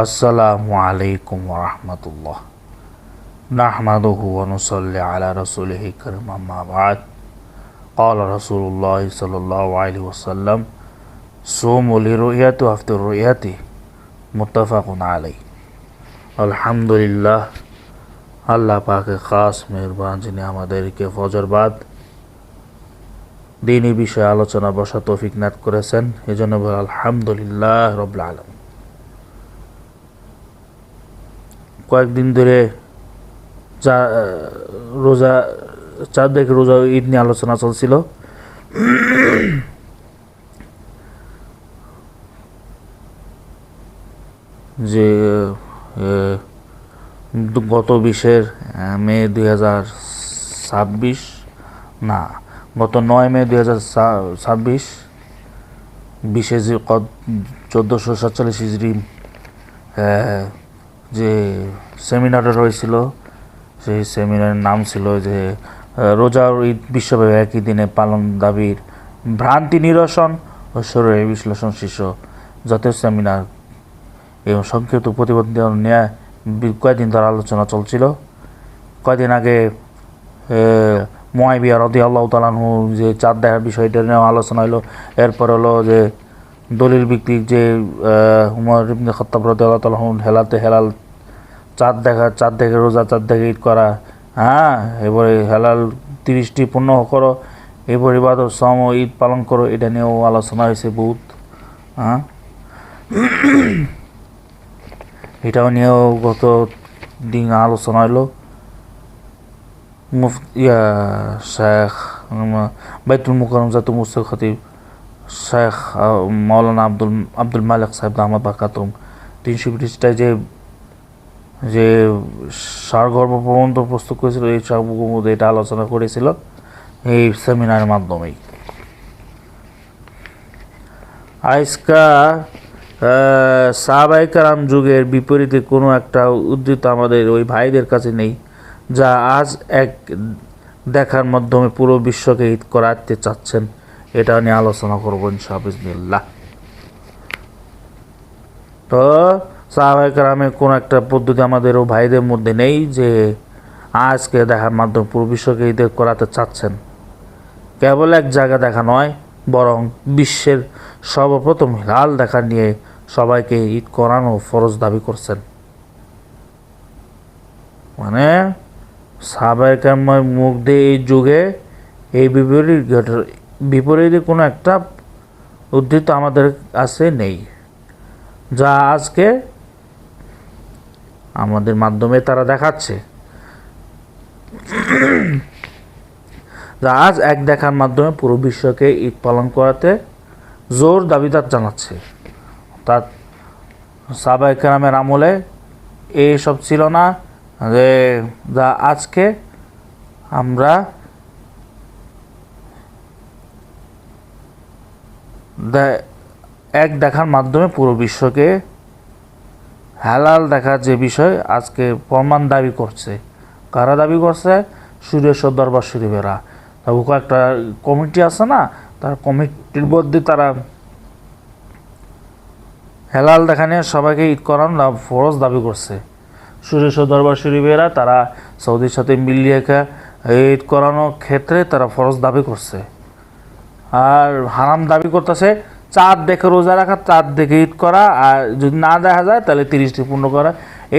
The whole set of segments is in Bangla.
আসসালামু আলাইকুম ওয়া রাহমাতুল্লাহ। নাহমাদুহু ওয়া নুসাল্লি আলা রাসূলিহি কারীম, আম্মা বা'দ। ক্বালা রাসূলুল্লাহ সাল্লাল্লাহু আলাইহি ওয়াসাল্লাম, সুমু লিরুয়াতি ওয়া আফতিরু লিরুয়াতি, মুত্তাফাকুন আলাইহি। আলহামদুলিল্লাহ, আল্লাহ পাকের খাস মেহেরবান যিনি আমাদেরকে ফজর বাদ দ্বীনি বিষয়ে আলোচনা বসার তৌফিক নাত করেছেন, এজন্য বলি আলহামদুলিল্লাহ রাব্বিল আলামিন। কয়েকদিন ধরে রোজা চাঁদ দেখে রোজা ঈদ নিয়ে আলোচনা চলছিল। যে গত 20 মে 2026 না, গত 9 মে 2026 20 জিলকদ 1447 হিজরি যে সেমিনারটা রয়েছিল, সেই সেমিনারের নাম ছিল যে রোজা ও ঈদ বিশ্বব্যাপী একই দিনে পালন দাবির ভ্রান্তি নিরসন ও শরীরের বিশ্লেষণ শীর্ষ জাতীয় সেমিনার এবং সংক্ষিপ্ত প্রতিবেদন নিয়ে কয়েকদিন ধরে আলোচনা চলছিল। কয়েকদিন আগে মুআবিয়া রাদিয়াল্লাহু তাআলা আনহু যে চাঁদ দেখার বিষয়টা নিয়ে আলোচনা হলো। এরপর হলো যে দলিল ভিত্তিক যে উমর ইবনে খাত্তাব রাদিয়াল্লাহু তাআলা আনহু হেলাল চাঁদ দেখে রোজা, চাঁদ দেখে ঈদ করা, এবারে হেলাল 30টি পূর্ণ করো, এরপর ইবাদত সম ও ঈদ পালন করো, এটা নিয়েও আলোচনা হয়েছে বহুত। এটাও নিয়েও গত দিন আলোচনা হলো। শেখ বাইতুল মুকাররম জাতীয় মুফতি খতিব শেখ মাওলানা আব্দুল মালিক সাহেব দামাত বারকাতুহুম 320 পৃষ্ঠায় যে সারগর্ভ প্রবন্ধ প্রস্তুত করেছিল, এই সারগর্ভ এটা আলোচনা করেছিল এই সেমিনারের মাধ্যমেই। আজকা সাহাবায়ে কেরাম যুগের বিপরীতে কোনো একটা উদ্ধৃত আমাদের ওই ভাইদের কাছে নেই, যা আজ এক দেখার মাধ্যমে পুরো বিশ্বকে ঈদ করাতে চাচ্ছেন। এটা নিয়ে আলোচনা করবো ইনশাআল্লাহ। তো সাহাবায়ে কেরামের কোন একটা পদ্ধতি আমাদের ও ভাইদের মধ্যে নেই যে আজকে দেখার মাধ্যমে পুরো বিশ্বকে ঈদ করাতে চাচ্ছেন। কেবল এক জায়গা দেখা নয়, বরং বিশ্বের সর্বপ্রথম হিলাল দেখা নিয়ে সবাইকে ঈদ করানো ফরজ দাবি করছেন। মানে সাহাবায়ে কেরামের মুখ দিয়ে এই যুগে এই বিপরীতে কোনো একটা উদ্ধৃত আমাদের কাছে নেই, যা আজকে আমাদের মাধ্যমে তারা দেখাচ্ছে, যা আজ এক দেখার মাধ্যমে পুরো বিশ্বকে ঈদ পালন করাতে জোর দাবিদার জানাচ্ছে। অর্থাৎ সাহাবায়ে কেরামের আমলে এইসব ছিল না, যে যা আজকে আমরা এক দেখার মাধ্যমে পুরো বিশ্বকে হালাল দেখার যে বিষয় আজকে প্রমাণ দাবি করছে। কারা দাবি করছে? সুরেশ্বর দরবার শরীফেরা। তবু কয়েকটা কমিটি আছে না, তার কমিটির মধ্যে তারা হেলাল দেখা নিয়ে সবাইকে ঈদ করানো ফরজ দাবি করছে। সুরেশ্বর দরবার শরীফেরা তারা সৌদির সাথে মিলিয়ে ঈদ করানোর ক্ষেত্রে তারা ফরজ দাবি করছে। আর হারাম দাবি করতেছে চাঁদ দেখে রোজা রাখা, চাঁদ দেখে ঈদ করা, আর যদি না দেখা যায় তাহলে 30টি পূর্ণ করা।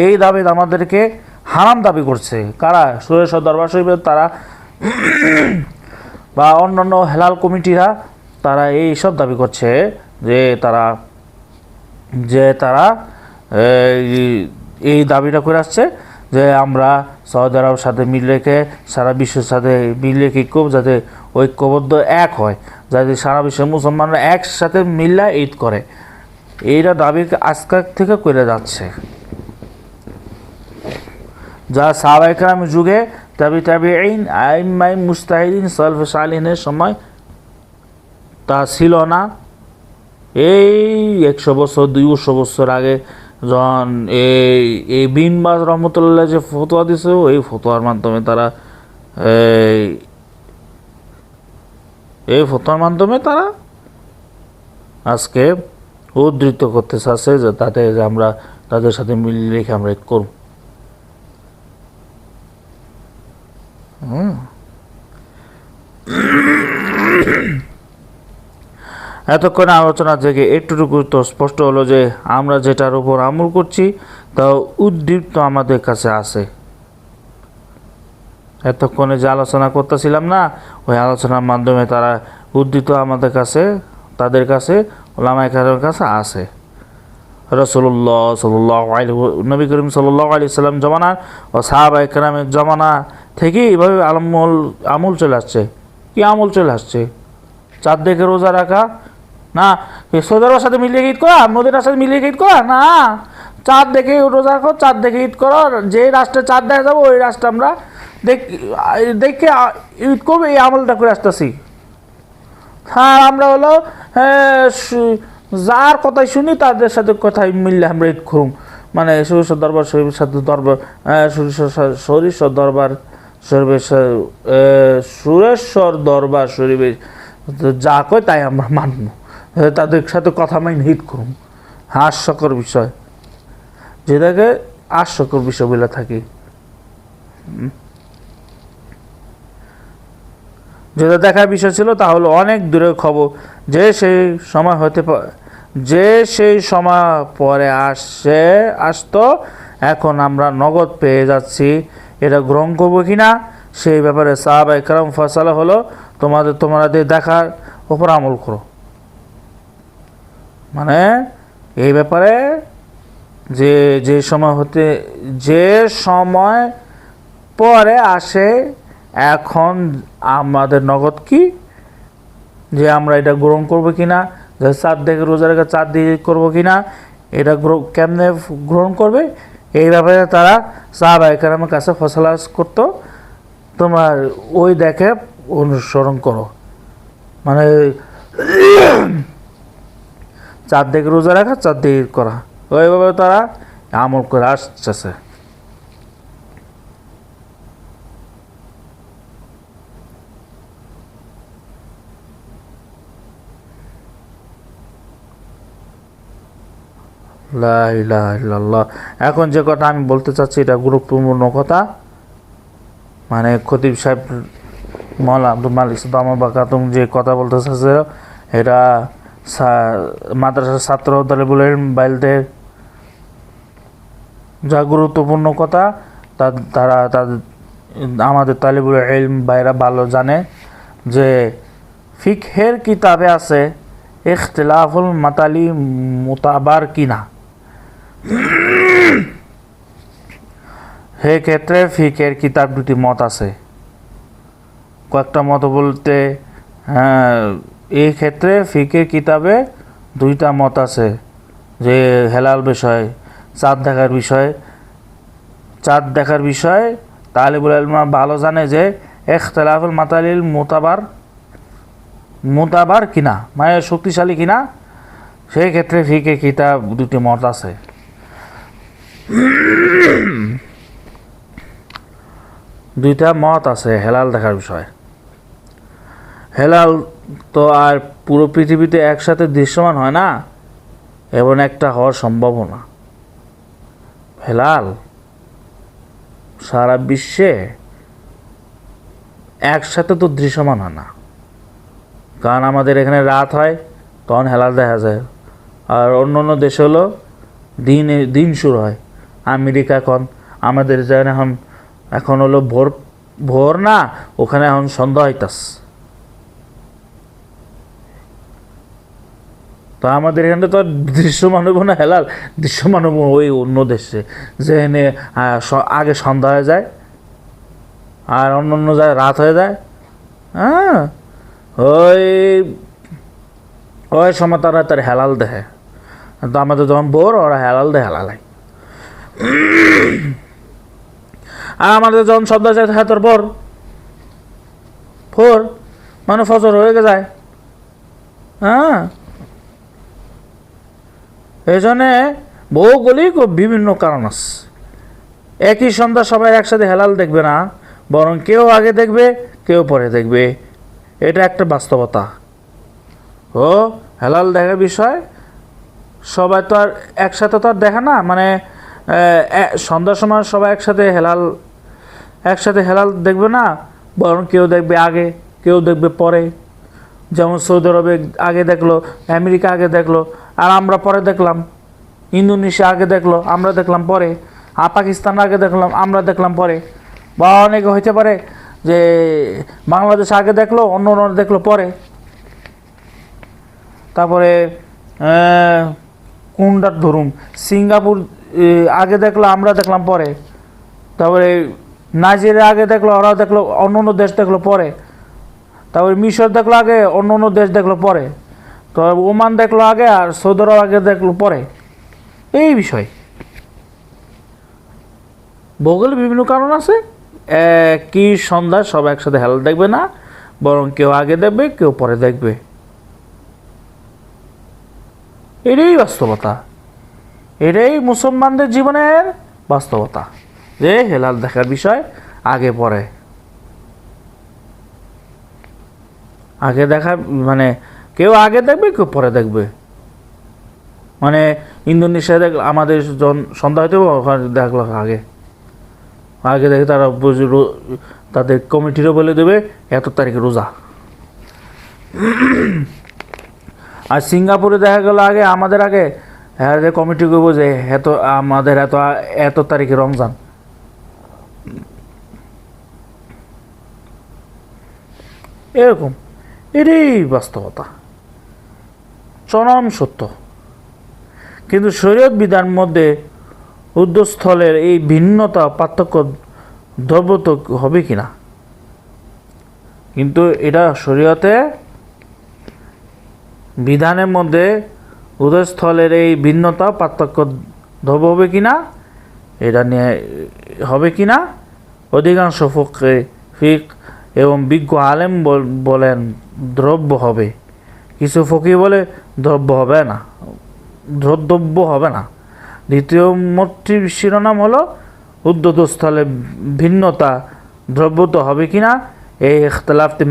এই দাবি আমাদেরকে হারাম দাবি করছে কারা? সুরেশ্বর দরবার শরীফের তারা বা অন্যান্য হেলাল কমিটিরা, তারা এই সব দাবি করছে যে তারা এই দাবিটা করে আসছে যে আমরা সৌদি আরবের সাথে মিল রেখে সারা বিশ্বের সাথে মিল রেখে যাতে ঐক্যবদ্ধ এক হয়, যাতে সারা বিশ্বের মুসলমানরা একসাথে মিল্লা ঈদ করে, এইটা দাবি আজকাল থেকে করে যাচ্ছে। যা সাহাবায়ে কেরামের যুগে তাবিঈন, আইম্মায়ে মুজতাহিদিন, সালফে সালিহিনের সময় তা ছিল না। এই 100 বছর 200 বছর আগে যখন এই বিন বাজ রহমতুল্লাহ যে ফতোয়া দিছে, এই ফতোয়ার মাধ্যমে তারা আজকে উদ্ধৃত করতে চাচ্ছে যে তাতে যে আমরা তাদের সাথে মিলিয়ে রেখে আমরা ঈদ করব। এতক্ষণ আলোচনা থেকে একটুটুকু তো স্পষ্ট হলো যে আমরা যেটার উপর আমল করছি তা উদ্দীপ্ত আমাদের কাছে আছে। এতক্ষণে যে আলোচনা করতেছিলাম না, ওই আলোচনার মাধ্যমে তারা উদ্ধৃত আমাদের কাছে, তাদের কাছে, ওলামায়ে কেরামের কাছে আছে। রাসূলুল্লাহ সাল্লাল্লাহু আলাইহি নবী করিম সাল্লাল্লাহু আলাইহি সাল্লাম জমানা ও সাহাবায়ে কেরামের জমানা থেকে এইভাবে আমল চলে আসছে। কি আমল চলে আসছে? চাঁদ দেখে রোজা রাখা না, সৌদি আরবের সাথে মিলিয়ে ঈদ করা, মদিনার সাথে মিলিয়ে ঈদ করা না, চাঁদ দেখে রোজা রাখো, চাঁদ দেখে ঈদ করো, যে রাষ্ট্রে চাঁদ দেখা যাবো ওই রাষ্ট্রে আমরা দেখে ঈদ করবো, এই আমলটা করে আসতেছি। হ্যাঁ, আমরা হলো যার কথাই শুনি তাদের সাথে কথাই মিললে আমরা ঈদ করুম, মানে সুরেশ্বর দরবার শরীফের সাথে সুরেশ্বর দরবার শরীফের সুরেশ্বর দরবার শরীফের যা কয় তাই আমরা মানব, তাদের সাথে কথা মাইন ঈদ করুম। হাস্যকর বিষয়, যেটাকে হাস্যকর বিষয় বলে থাকি। যেটা দেখার বিষয় ছিল তা হলো অনেক দূরের খবর, যে সেই সময় পরে আসতো, এখন আমরা নগদ পেয়ে যাচ্ছি, এটা গ্রহণ করবো কিনা সেই ব্যাপারে সাহাবায়ে কেরাম ফয়সালা হলো তোমাদের দেখার উপর আমল করো। মানে এই ব্যাপারে যে সময় পরে আসে, এখন আমাদের নগদ কি, যে আমরা এটা গ্রহণ করবো কিনা, যে চাঁদ দেখে রোজা রেখে চাঁদ দিয়ে করবো কিনা, এটা কেমনে গ্রহণ করবে, এই ব্যাপারে তারা সাহাবায়ে কেরামের কাছে ফয়সালা করতো। তোমার ওই দেখে অনুসরণ করো, মানে চাঁদ দেখে রোজা রাখা, চাঁদ দিয়ে করা, ওইভাবে তারা আমল করে আসছে। লা ইলাহা ইল্লাল্লাহ। এখন যে কথা আমি বলতে চাচ্ছি এটা গুরুত্বপূর্ণ কথা, মানে খতিব সাহেব মওলানা আব্দুল মালিক সুদামা বাকাতুম যে কথা বলতে চাচ্ছে, এটা মাদ্রাসার ছাত্র তালিবুল ইলম বাইলদের যা গুরুত্বপূর্ণ কথা, তারা আমাদের তালিবুল ইলম ভাইরা ভালো জানে যে ফিকহের কিতাবে আছে ইখতিলাফুল মাতালি মুতাবার কিনা। সেই ক্ষেত্রে ফিকের কিতাব দুটি মত আছে। কয়েকটা মত বলতে এই ক্ষেত্রে ফিকের কিতাবে দুইটা মত আছে, যে হেলাল বিষয়, চাঁদ দেখার বিষয় তালিবুল ইলম ভালো জানে যে ইখতিলাফুল মাতালিল মুতাবার কিনা, মানে শক্তিশালী কিনা। সেই ক্ষেত্রে ফিকের কিতাব দুটি মত আছে। দুইটা মত আছে হেলাল দেখার বিষয়। হেলাল তো আর পুরো পৃথিবীতে একসাথে দৃশ্যমান হয় না, এবং একটা হওয়ার সম্ভাবনা। হেলাল সারা বিশ্বে একসাথে তো দৃশ্যমান হয় না, কারণ আমাদের এখানে রাত হয় তখন হেলাল দেখা যায়, আর অন্য অন্য দেশে হলো দিন শুরু হয়। আমেরিকা আমাদের যেন এখন হলো ভোর না, ওখানে এখন সন্ধ্যা হইতাস। তো আমাদের এখানে তো দৃশ্যমান হইব না হেলাল, দৃশ্যমান হইব ওই অন্য দেশে, যেখানে আগে সন্ধ্যা হয়ে যায় আর অন্য অন্য যায় রাত হয়ে যায়। হ্যাঁ, ওই সময় তারা তার হেলাল দেখে। তো আমাদের যখন ভোর, ওরা হেলাল দেয়, হেলালাই। আর আমাদের যখন সন্ধ্যা যায় হ্যাঁ তোর ভোর মানে ফজর হয়ে যায়। হ্যাঁ, এই জন্যে ভৌগোলিক ও বিভিন্ন কারণ আছে। একই সন্ধ্যা সবাই একসাথে হেলাল দেখবে না, বরং কেউ আগে দেখবে কেউ পরে দেখবে, এটা একটা বাস্তবতা। ও হেলাল দেখার বিষয় সবাই তো আর একসাথে তো আর দেখে না, মানে সন্ধ্যার সময় সবাই একসাথে হেলাল দেখবে না, বরং কেউ দেখবে আগে, কেউ দেখবে পরে। যেমন সৌদি আরবে আগে দেখলো, আমেরিকা আগে দেখলো, আর আমরা পরে দেখলাম। ইন্দোনেশিয়া আগে দেখলো, আমরা দেখলাম পরে। আর পাকিস্তান আগে দেখলাম, আমরা দেখলাম পরে। বা অনেকে হইতে পারে যে বাংলাদেশ আগে দেখলো, অন্য দেখলো পরে। তারপরে কোনটার ধরুন, সিঙ্গাপুর আগে দেখলো, আমরা দেখলাম পরে। তারপরে নাইজেরিয়া আগে দেখলো, ওরা দেখলো, অন্য দেশ দেখলো পরে। তারপরে মিশর দেখলো আগে, অন্য দেশ দেখলো পরে। তো ওমান দেখলো আগে, আর সৌদি আরব আগে দেখলো পরে। এই বিষয় ভূগোলে বিভিন্ন কারণ আছে। কি সন্ধ্যায় সব একসাথে হেলাল দেখবে না, বরং কেউ আগে দেখবে, কেউ পরে দেখবে। এটাই বাস্তবতা, এটাই মুসলমানদের জীবনের বাস্তবতা, যে হেলাল দেখার বিষয় আগে পরে। আগে দেখা মানে কেউ আগে দেখবে, কেউ পরে দেখবে। মানে ইন্দোনেশিয়া দেখলো, আমাদের সন্ধ্যা হইতে দেখলো আগে দেখে তারা তাদের কমিটিরও বলে দেবে এত তারিখে রোজা। আর সিঙ্গাপুরে দেখা গেল আগে, আমাদের আগে, হ্যাঁ যে কমিটি করবো যে আমাদের এত তারিখে রমজান। এরকম, এটাই বাস্তবতা, চরম সত্য। কিন্তু শরীয়ত বিধান মধ্যে উদ্যোগস্থলের এই ভিন্নতা পার্থক্য দ্রব্যত হবে কিনা, কিন্তু এটা শরীয়তে বিধানের মধ্যে উদয়স্থলের এই ভিন্নতা পার্থক্য দ্রব্য হবে কিনা, এটা নিয়ে হবে কিনা অধিকাংশ ফিক এবং বিজ্ঞ আলেম বলেন দ্রব্য হবে। কিছু ফকি বলে দ্রব্য হবে না, দ্রব্য হবে না। দ্বিতীয় মতটির শিরোনাম হলো উদ্যোগস্থলে ভিন্নতা দ্রব্যত হবে কিনা। এই ইখতিলাফটি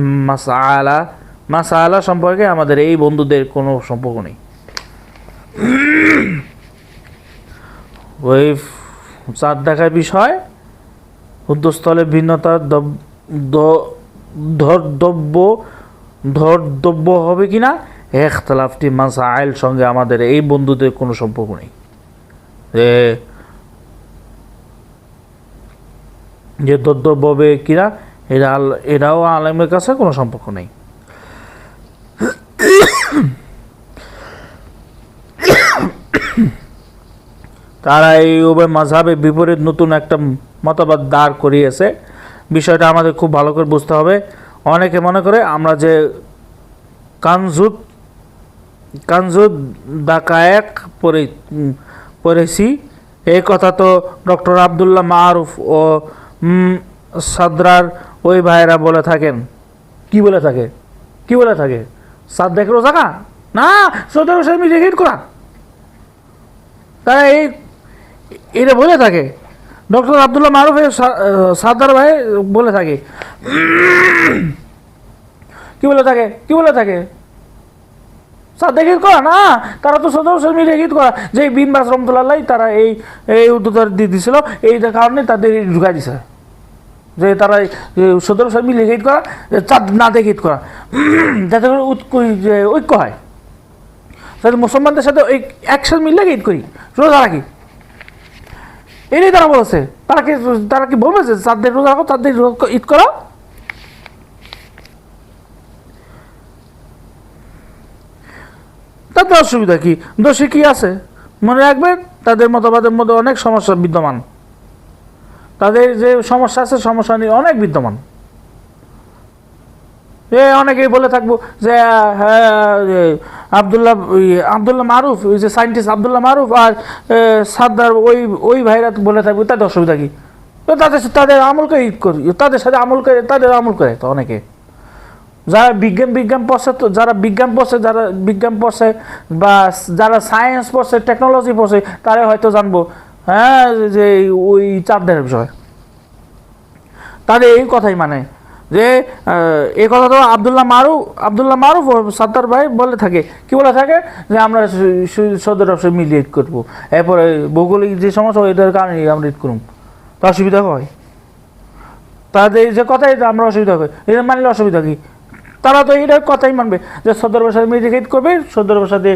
মাসআলা সম্পর্কে আমাদের এই বন্ধুদের কোনো সম্পর্ক নেই। ওই চাঁদ দেখার বিষয় উদ্যোগস্থলে ভিন্নতা ধর্তব্য হবে কিনা, ইখতিলাফটি মাসআইল সঙ্গে আমাদের এই বন্ধুদের কোনো সম্পর্ক নেই। যে ধর্তব্য হবে কিনা, এরাও আলেমের কাছে কোনো সম্পর্ক নেই। তারা এই উভয় মাযহাবের বিপরীত নতুন একটা মতবাদ দাঁড় করিয়েছে। বিষয়টা আমাদের খুব ভালো করে বুঝতে হবে। অনেকে মনে করে আমরা যে কানজুদ দাকায়েক পড়েছি, এই কথা তো ডক্টর আবদুল্লাহ মারুফ ও সাদরার ওই ভাইয়েরা বলে থাকেন। কি বলে থাকে সাদ দেখ রোজা না সৌদের হিট করা, তারা এটা বলে থাকে। ডক্টর আবদুল্লাহ মারুফের সাদার ভাই বলে থাকে। কি বলে থাকে সাদ্দেক হিট করা না, তারা তো সদর মিলিয়ে হিট করা। যে বিন বাস রহমতুল্লাহ তারা এই উদ্যোগ দিয়ে দিয়েছিল, এই কারণে তাদের ঢুকাই দিছে যে তারা সদর মিলিয়ে হিট করা, চাঁদ না দেখে হিট করা, যাতে করে ঐক্য হয়, যাতে মুসলমানদের সাথে ওই একসাথে মিললে হিট করি, রোজা রাখি। এটাই তারা বলেছে। তারা কি বলবে যে চাঁদের রোজা রাখো, চাঁদের ঈদ করো? তাতে অসুবিধা কি, দোষী কি আছে? মনে রাখবেন তাদের মতবাদের মধ্যে অনেক সমস্যা বিদ্যমান, তাদের যে সমস্যা আছে সমস্যা নিয়ে অনেক বিদ্যমান। অনেকেই বলে থাকবো যে আবদুল্লাহ মারুফ, ওই যে সায়েন্টিস্ট আবদুল্লাহ মারুফ আর সাদ্দার ওই ভাইরা বলে থাকবে, তাদের অসুবিধা কি? তাদের আমল করে ঈদ করি, তাদের সাথে তাদের আমল করে। তো অনেকে যারা বিজ্ঞান পড়ছে, যারা বিজ্ঞান পড়ছে বা যারা সায়েন্স পড়ছে, টেকনোলজি পড়ছে, তারা হয়তো জানবো যে ওই চাঁদের বিষয়, তাদের এই কথাই মানে। যে এই কথা তো আব্দুল্লাহ মারুফ ও সাত্তার ভাই বলে থাকে, কি বলে থাকে যে আমরা সৌদি আরব সাথে মিলিয়ে ঈদ করবো, এরপরে ভৌগোলিক যে সমস্যা এটার কারণে আমরা ঈদ করুম, তো অসুবিধা হয় তাদের যে কথাই আমরা অসুবিধা হয়, এটা মানলে অসুবিধা কি? তারা তো এইটার কথাই মানবে যে সৌদি আরবের সাথে মিল রেখে ঈদ করবে, সৌদি আরবের সাথে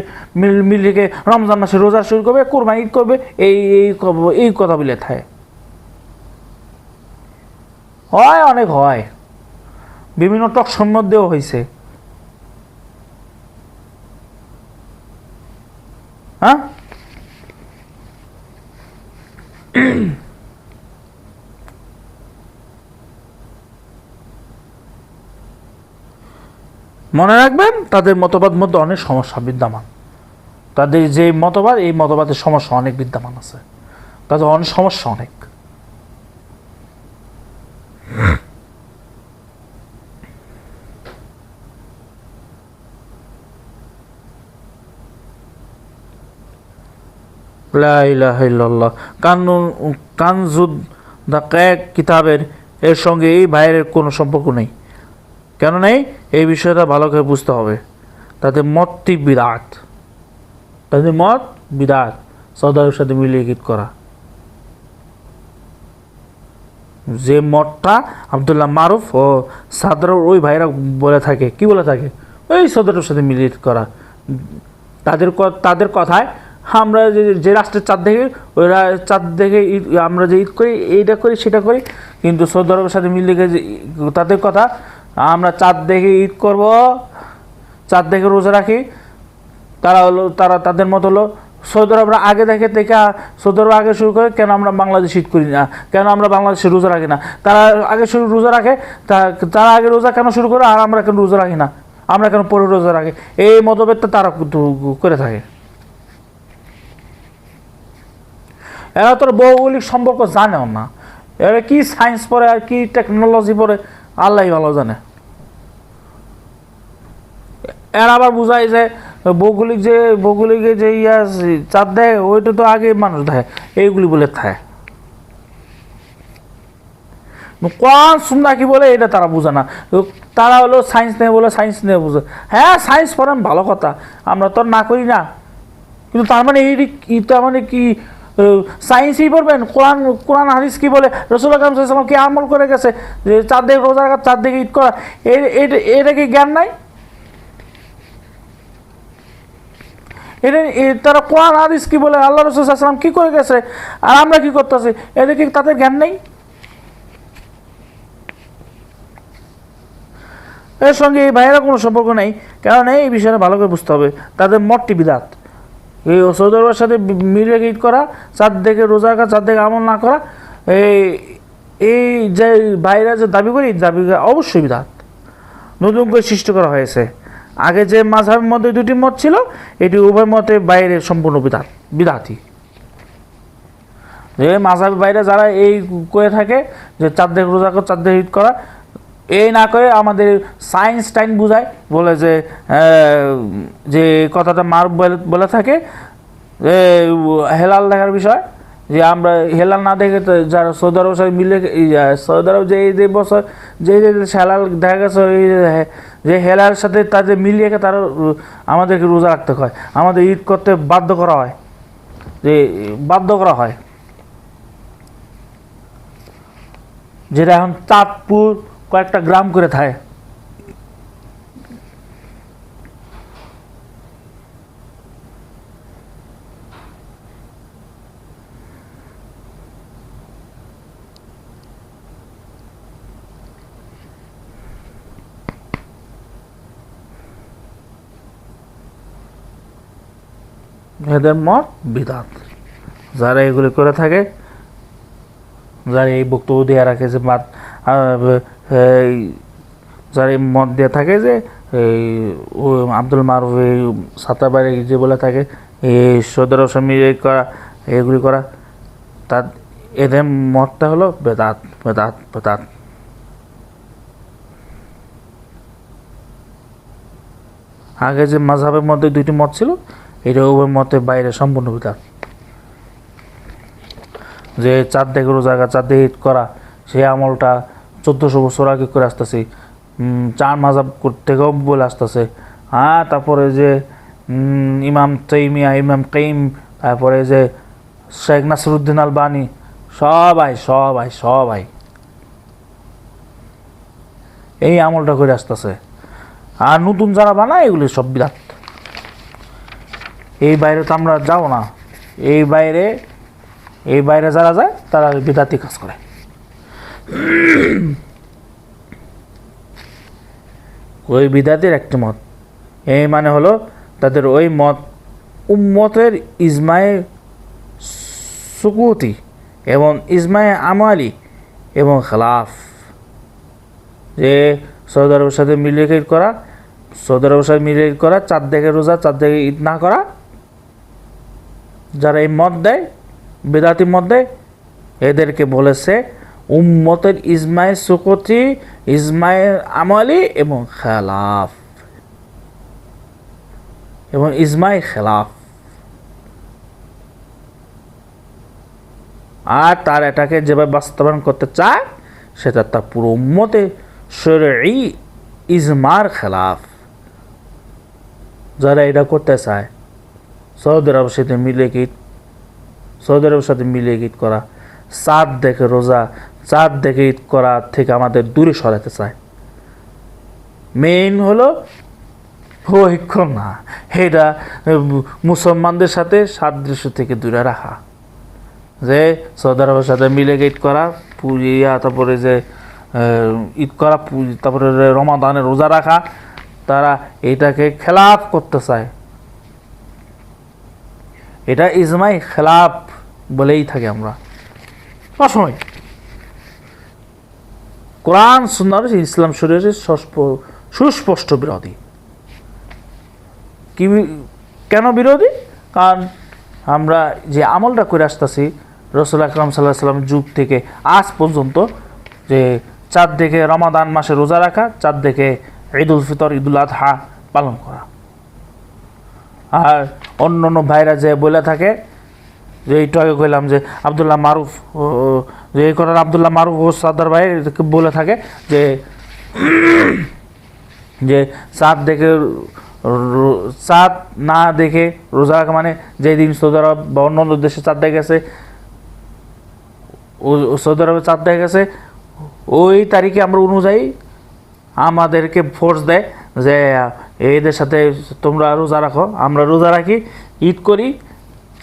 মিল রেখে রমজান মাসে রোজা শুরু করবে, কোরবানি ঈদ করবে, এই কথা বলে থাকে। হয়, অনেক হয়, বিভিন্ন টক শোর মধ্যেও হয়েছে। হ্যাঁ, মনে রাখবেন তাদের মতবাদ মধ্যে অনেক সমস্যা বিদ্যমান। তাদের যে মতবাদ, এই মতবাদের সমস্যা অনেক বিদ্যমান আছে, তাদের অনেক সমস্যা অনেক। লা ইলাহা ইল্লাল্লাহ। কানজুদ দ্য ক্র্যাক কিতাবের এর সঙ্গে এই ভাইয়ের কোনো সম্পর্ক নেই। কেন নেই? এই বিষয়টা ভালো করে বুঝতে হবে। তাদের মতটি বিরাট, তাদের মত বিরাট, সৌদি আরবের সাথে মিলিয়ে ঈদ করা। যে মতটা আব্দুল্লাহ মারুফ ও সাদর ওই ভাইরা বলে থাকে, কি বলে থাকে, ওই সৌদি আরবের সাথে মিলিয়ে ঈদ করা। তাদের কথায় আমরা যে রাষ্ট্রের চাঁদ দেখে, ওই চাঁদ দেখে আমরা যে ঈদ করি, এইটা করি সেটা করি, কিন্তু সৌদি আরবের সাথে মিলিয়ে তাদের কথা আমরা চাঁদ দেখে ঈদ করব, চাঁদ দেখে রোজা রাখি। তাদের মতো হলো সৌদি আরবরা আগে দেখে সৌদি আরব আগে শুরু করে, কেন আমরা বাংলাদেশ ঈদ করি না, কেন আমরা বাংলাদেশে রোজা রাখি না? তারা আগে রোজা রাখে, তারা আগে রোজা কেন শুরু করে, আর আমরা কেন রোজা রাখি না, আমরা কেন পরে রোজা রাখি? এই মতভেদটা তারা করে থাকে। এরা তোর ভৌগোলিক সম্পর্ক জানেও না, এরা কি সায়েন্স পড়ে আর কি টেকনোলজি পড়ে আল্লাহ ভালো জানে। এরা আবার বুঝায় যে ভৌগোলিক যে চাঁদ দেয়, ওইটা তো আগে মানুষ দেয়, এইগুলি বলে থাকে। কোন সুন্দা কি বলে এটা তারা বুঝে না। তারা হলো সায়েন্স নিয়ে বলে, সায়েন্স নিয়ে বুঝে। হ্যাঁ, সায়েন্স পড়েন ভালো কথা, আমরা তো না করি না, কিন্তু তার মানে তার মানে কি সায়েন্সই পড়বেন? কোরআন হাদিস কি বলে, রাসূলুল্লাহ সাল্লাল্লাহু আলাইহি ওয়াসাল্লাম কি আমল করে গেছে যে চাঁদ দেখে রোজা রাখা, চাঁদ দেখে ঈদ করা, এটা কি জ্ঞান নাই? তারা কোরআন হাদিস কি বলে, আল্লাহ রাসূল সাল্লাল্লাহু আলাইহি ওয়াসাল্লাম কি করে গেছে, আর আমরা কি করতেছি, এটা কি তাদের জ্ঞান নেই? এর সঙ্গে এই ভাইয়েরা কোনো সম্পর্ক নেই। কারণ এই বিষয়টা ভালো করে বুঝতে হবে, তাদের মতটি বিদাত। এই সৌদি আরবের সাথে মিলে ঈদ করা, চাঁদ দেখে রোজা রাখা, চাঁদ দেখে আমল না করা, এই যে ভাইরা যে দাবি করি, দাবি অবশ্যই বিদাত, নতুন করে সৃষ্টি করা হয়েছে। আগে যে মাযহাবের মধ্যে দুটি মত ছিল, এটি উভয় মতে বাইরে সম্পূর্ণ বিদাতি। যে মাযহাবের বাইরে যারা এই করে থাকে যে চাঁদ দেখে রোজা করা, চাঁদ দেখে ঈদ করা, এই না করে আমাদের সায়েন্স টাইম বুঝায়, বলে যে কথাটা মার বলে থাকে যে হেলাল দেখার বিষয়, যে আমরা হেলাল না দেখে যারা সৌদি আরবের সাথে মিলে, সৌদি আরব যে বছর যে হেলাল দেখা গেছে, যে হেলালের সাথে তাদের মিলিয়ে তারা আমাদেরকে রোজা রাখতে হয়, আমাদের ঈদ করতে বাধ্য করা হয়, যেটা এখন চাঁদপুর কয়েকটা গ্রাম করে থাকে। এদের মত বিদাত। যারা এগুলি করে থাকে, যারা এই বক্তব্য দিয়ে রাখে যে যারা এই মত দিয়ে থাকে যে এই আব্দুল মারুফ এই সাতাবারে যে বলে থাকে এই সৌদি আরব করা, এগুলি করা, তার এদের মতটা হলো বেদাত। আগে যে মাযহাবের মধ্যে দুইটি মত ছিল, এটা উভয় মতের বাইরে সম্পূর্ণ বিদাত। যে চাঁদ দেখে রোজা রাখা, চাঁদ দেখে ঈদ করা, সেই আমলটা 1400 বছর আগে করে আসতেছি, চার মাযহাব থেকেও বলে আসতেছে। তারপরে যে ইমাম তাইমিয়া, ইমাম কাইম, তারপরে যে শেখ নাসিরুদ্দিন আলবানী, সবাই সবাই সবাই এই আমলটা করে আসতেছে। আর নতুন যারা বানায় এগুলি সব বিদাত। এই বাইরে তো আমরা যাও না, এই বাইরে যারা যায় তারা বিদাতি কাজ করে। ওই বিদাতের একটি মত, এই মানে হলো তাদের ওই মত উম্মতের ইজমায়ে সুকুতি এবং ইজমায়ে আমালি এবং খেলাফ। যে সৌদি আরবের সাথে মিলিয়ে ঈদ করা, সৌদি আরবের সাথে মিলিয়ে ঈদ করা, চাঁদ দেখে রোজা, চাঁদ দেখে ঈদ না করা, যারা এই মত দেয়, বেদাতি মত দেয়, এদেরকে বলেছে উম্মতের ইজমায়ে সুকুতি, ইজমায়ে আমালি এবং খেলাফ, এবং ইজমায়ে খেলাফ। আর তার এটাকে যেভাবে বাস্তবায়ন করতে চায় সেটা তার পুরো উম্মতে শরঈ ইজমার খেলাফ। যারা এটা করতে চায় সৌদি আরবের সাথে মিলিয়ে ঈদ করা, চাঁদ দেখে রোজা, চাঁদ দেখে ঈদ করা থেকে আমাদের দূরে সরাতে চায়। মেইন হলো ঐক্য না, এটা মুসলমানদের সাথে সাদৃশ্য থেকে দূরে রাখা। যে সৌদি আরবের সাথে মিলে ঈদ করা, পুরিয়া, তারপরে যে ঈদ করা, তারপরে রমাদানে রোজা রাখা, তারা এটাকে খেলাফ করতে চায়। এটা ইজমাই খেলাফ বলেই থাকি আমরা সবসময়। কোরআন সুন্নাহর ইসলাম শরীয়তের সুস্পষ্ট বিরোধী। কেন বিরোধী? কারণ আমরা যে আমলটা করে আসতেছি রাসূল আকরাম সাল্লাল্লাহু আলাইহি ওয়াসাল্লামের যুগ থেকে আজ পর্যন্ত, যে চাঁদ দেখে রমাদান মাসে রোজা রাখা, চাঁদ দেখে ঈদুল ফিতর, ঈদুল আযহা পালন করা। আর অন্য অন্য ভাইরা যে বলে থাকে, যে এইটু আগে কইলাম যে আব্দুল্লাহ মারুফ, যে এই করার আব্দুল্লাহ মারুফ ও সাদ্দার ভাই বলে থাকে যে চাঁদ দেখে, চাঁদ না দেখে রোজা রাখা মানে যেদিন সৌদি আরব বা অন্য অন্য দেশে চাঁদ দেখে গেছে, সৌদি আরবে চাঁদ দেখে গেছে, ওই তারিখে আমরা অনুযায়ী আমাদেরকে ফোর্স দেয় যে এদের সাথে তোমরা রোজা রাখো, আমরা রোজা রাখি, ঈদ করি,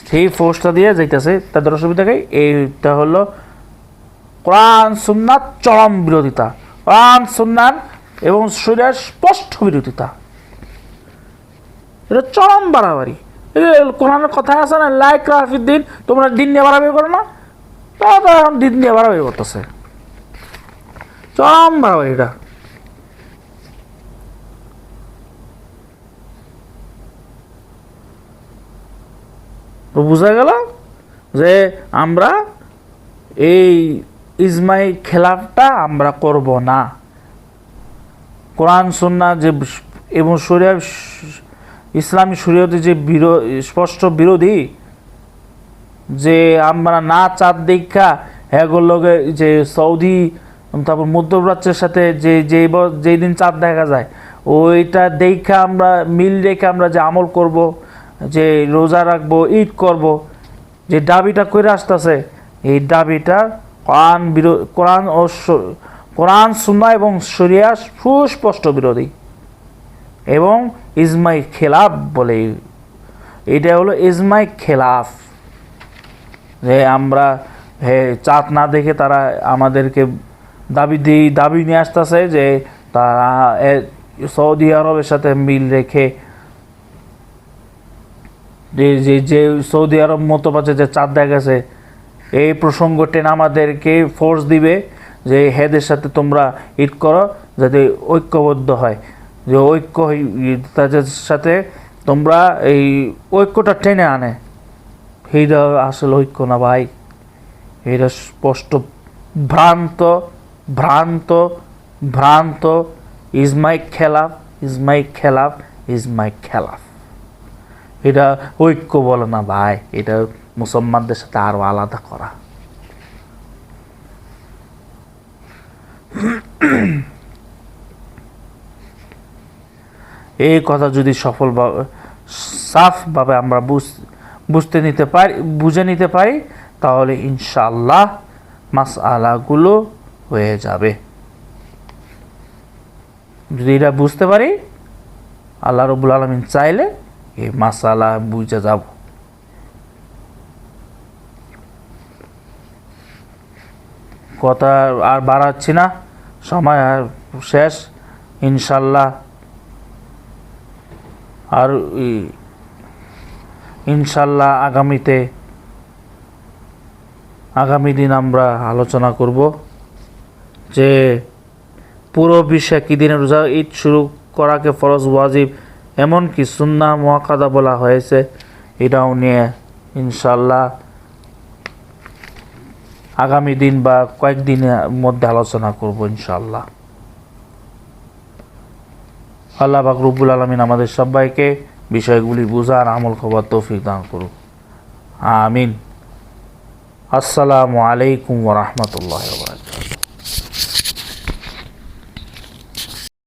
সেই ফোর্সটা দিয়ে যাইতেছে। তাদের অসুবিধা কি? এইটা হলো কোরআন সুন্নাত চরম বিরোধিতা, কোরআন সুন্নাত এবং শরীয়তের স্পষ্ট বিরোধিতা। এটা চরম বাড়াবাড়ি। কোরআনের কথা আছে না, লা ইকরাহা ফিদ্দীন, তোমরা দিন নিয়ে বাড়াবাড়ি করো না, তারা এখন দিন নিয়ে বাড়াবাড়ি করতেছে। চরম বাড়াবাড়ি এটা। তো বোঝা গেল যে আমরা এই ইজমাই খেলাফটা আমরা করব না। কোরআন সুন্নাহ যে এবং শরীয়ত, ইসলামী শরীয়তে যে স্পষ্ট বিরোধী, যে আমরা না চাঁদ দেখা এগুলোকে যে সৌদি, তারপর মধ্যপ্রাচ্যের সাথে যেই দিন চাঁদ দেখা যায় ওইটা দেখা আমরা মিল রেখে আমরা যে আমল করব, যে রোজা রাখবো, ঈদ করব, যে দাবিটা করে আসতেছে, এই দাবিটা কোরআন সুন্নাহ এবং শরিয়া সুস্পষ্ট বিরোধী এবং ইজমাই খেলাফ বলে। এটা হলো ইজমাই খেলাফ, যে আমরা চাঁদ না দেখে তারা আমাদেরকে দাবি নিয়ে আসতেছে যে তারা সৌদি আরবের সাথে মিল রেখে যে সৌদি আরব মতবাদে যে চাঁদ দেখা গেছে, এই প্রসঙ্গ টেনে আমাদেরকে ফোর্স দিবে যে হেদের সাথে তোমরা ঈদ করো, যাতে ঐক্যবদ্ধ হয়, যে ঐক্য তাদের সাথে তোমরা এই ঐক্যটা টেনে আনে। এইটা আসলে ঐক্য না ভাই, এটা স্পষ্ট ভ্রান্ত ভ্রান্ত ভ্রান্ত ইজমাই খেলাফ, ইজমাই খেলাফ, ইজমাই খেলাফ। এটা ঐক্য বলে না ভাই, এটা মুসলমানদের সাথে আরো আলাদা করা। এই কথা যদি সফলভাবে সাফভাবে আমরা বুঝে নিতে পারি তাহলে ইনশাআল্লাহ মাসআলাগুলো হয়ে যাবে। যদি এটা বুঝতে পারি, আল্লাহ রাব্বুল আলামিন চাইলে এই মাসআলা বুঝে যাব। কথা আর বাড়াচ্ছি না, সময় আর শেষ ইনশাআল্লাহ। আর ইনশাআল্লাহ আগামী দিন আমরা আলোচনা করব যে পুরো বিশ্বে কি দিনে রোজা ঈদ শুরু করাকে ফরজ, ওয়াজিব, এমনকি সুন্নাহ মুআক্কাদা বলা হয়েছে, এটাও নিয়ে ইনশাআল্লাহ আগামী দিন বা কয়েকদিনের মধ্যে আলোচনা করব ইনশাআল্লাহ। আল্লাহ পাক রব্বুল আলামিন আমাদের সবাইকে বিষয়গুলি বুঝার আমল করার তৌফিক দান করুক, আমিন। আসসালামু আলাইকুম ওয়া রাহমাতুল্লাহি ওয়া বারাকাতুহু।